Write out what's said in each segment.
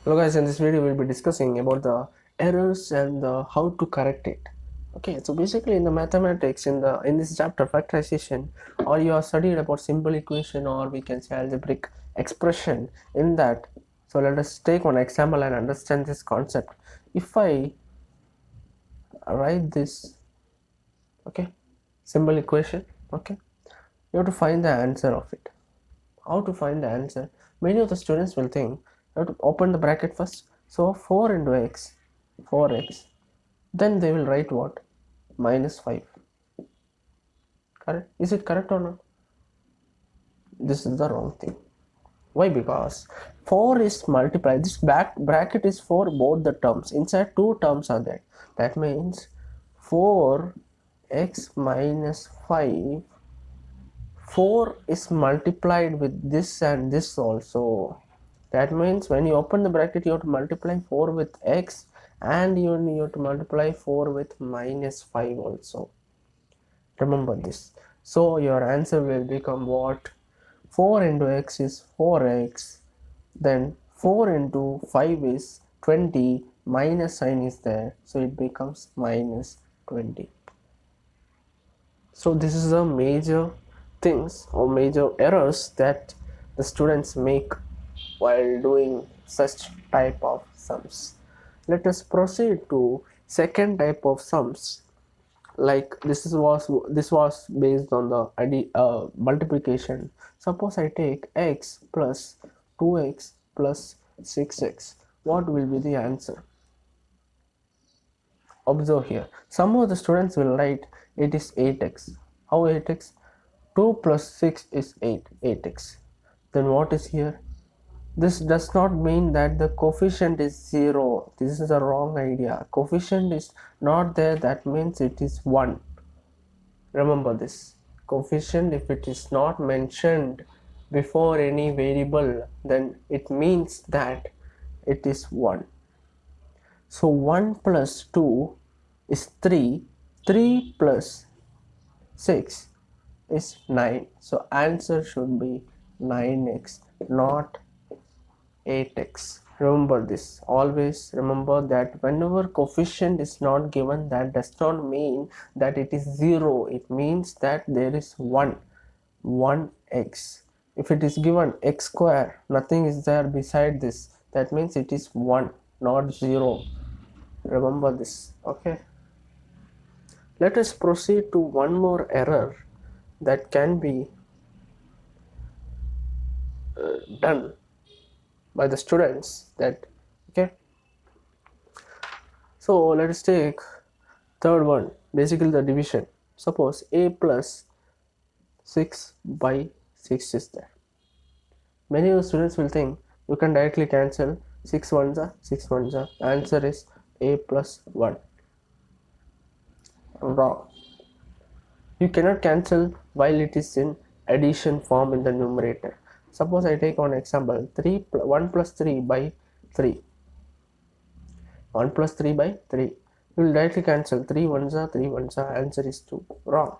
Hello guys, in this video we'll be discussing about the errors and how to correct it. Okay, so basically in the mathematics in this chapter factorization, or you are studied about simple equation, or we can say algebraic expression in that. So let us take one example and understand this concept. If I write this, okay, simple equation, okay, you have to find the answer of it. How to find the answer? Many of the students will think you have to open the bracket first. So 4 into x, 4x, then they will write what? Minus 5. Correct? Is it correct or not? This is the wrong thing. Why? Because 4 is multiplied. This bracket is for both the terms. Inside two terms are there. That means 4x minus 5. 4 is multiplied with this and this also. That means when you open the bracket, you have to multiply 4 with x, and you have to multiply 4 with minus 5 also. Remember this. So your answer will become what? 4 into x is 4x, then 4 into 5 is 20, minus sign is there, so it becomes minus 20. So this is a major things or major errors that the students make while doing such type of sums. Let us proceed to second type of sums. Like this was based on the multiplication. Suppose I take x plus 2x plus 6x. What will be the answer? Observe here. Some of the students will write it is 8x. How 8x? 2 plus 6 is 8x. Then what is here? This does not mean that the coefficient is 0. This is a wrong idea. Coefficient is not there, that means it is 1. Remember this. Coefficient, if it is not mentioned before any variable, then it means that it is 1. So 1 plus 2 is 3. 3 plus 6 is 9. So answer should be 9x, not 8x. Remember this. Always remember that whenever coefficient is not given, that does not mean that it is 0. It means that there is 1x. If it is given x square, nothing is there beside this, that means it is 1, not 0. Remember this. Okay, let us proceed to one more error that can be done by the students. That okay, so let us take third one, basically the division. Suppose a plus 6 by 6 is there. Many of the students will think you can directly cancel 6 ones are 6 ones are. Answer is a plus 1. Wrong. You cannot cancel while it is in addition form in the numerator. Suppose I take one example, 1 plus 3 by 3. 1 plus 3 by 3. You will directly cancel 3 ones are 3 ones are. Answer is 2. Wrong.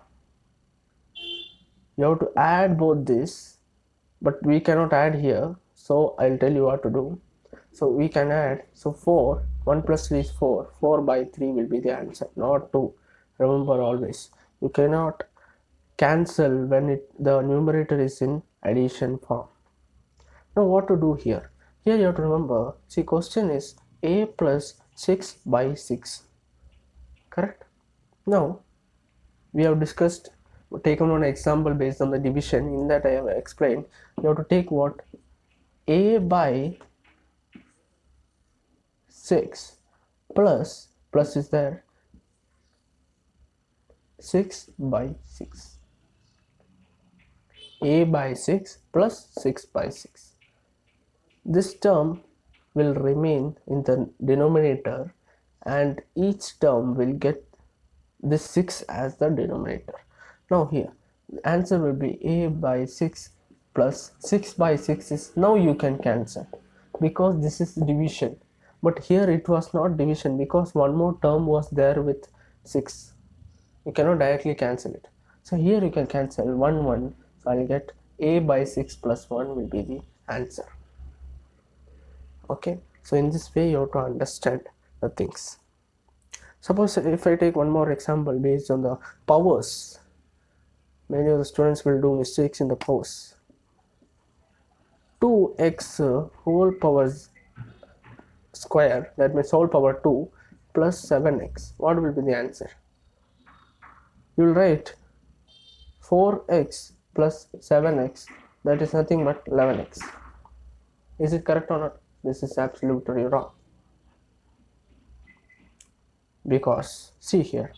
You have to add both this, but we cannot add here. So I'll tell you what to do. So we can add. So 4. 1 plus 3 is 4. 4 by 3 will be the answer, not 2. Remember always. You cannot cancel when the numerator is in addition form. Now what to do here? Here you have to remember, see, question is a plus 6 by 6. Correct? Now we have discussed, taken one example based on the division. In that I have explained you have to take what? A by 6 plus is there 6 by 6. A by 6 plus 6 by 6. This term will remain in the denominator, and each term will get this 6 as the denominator. Now here the answer will be a by 6 plus 6 by 6 is, now you can cancel because this is division, but here it was not division because one more term was there with 6. You cannot directly cancel it. So here you can cancel 1 1. So I'll get a by 6 plus 1 will be the answer. Okay, So in this way you have to understand the things. Suppose if I take one more example based on the powers, many of the students will do mistakes in the powers. 2x whole power square, that means whole power 2 plus 7x, what will be the answer? You will write 4x plus 7x, that is nothing but 11x. Is it correct or not? This is absolutely wrong, because see here,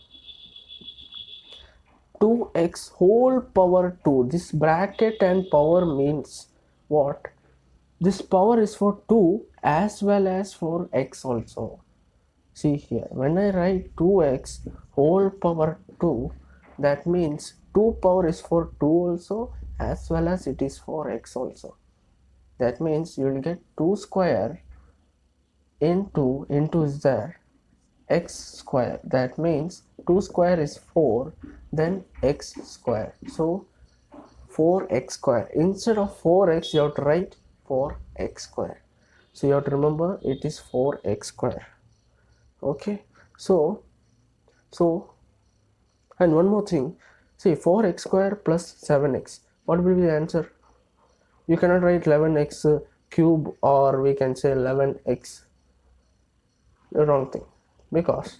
2x whole power 2, this bracket and power means what? This power is for 2 as well as for x also. See here, when I write 2x whole power 2, that means 2 power is for 2 also as well as it is for x also. That means you will get 2 square into is there x square, that means 2 square is 4, then x square, so 4x square. Instead of 4x you have to write 4x square, so you have to remember it is 4x square. Okay, so and one more thing, see 4x square plus 7x, what will be the answer? You cannot write 11x cube, or we can say 11x, the wrong thing, because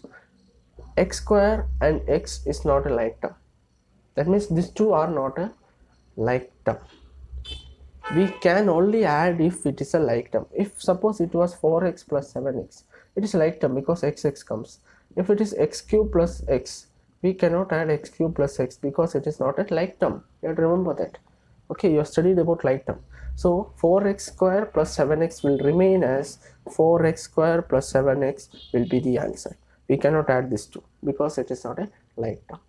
x square and x is not a like term. That means these two are not a like term. We can only add if it is a like term. If suppose it was 4x plus 7x, it is a like term because x comes. If it is x cube plus x, we cannot add x cube plus x because it is not a like term. You have to remember that. Okay, you have studied about like term. So 4x square plus 7x will remain as 4x square plus 7x will be the answer. We cannot add this two because it is not a like term.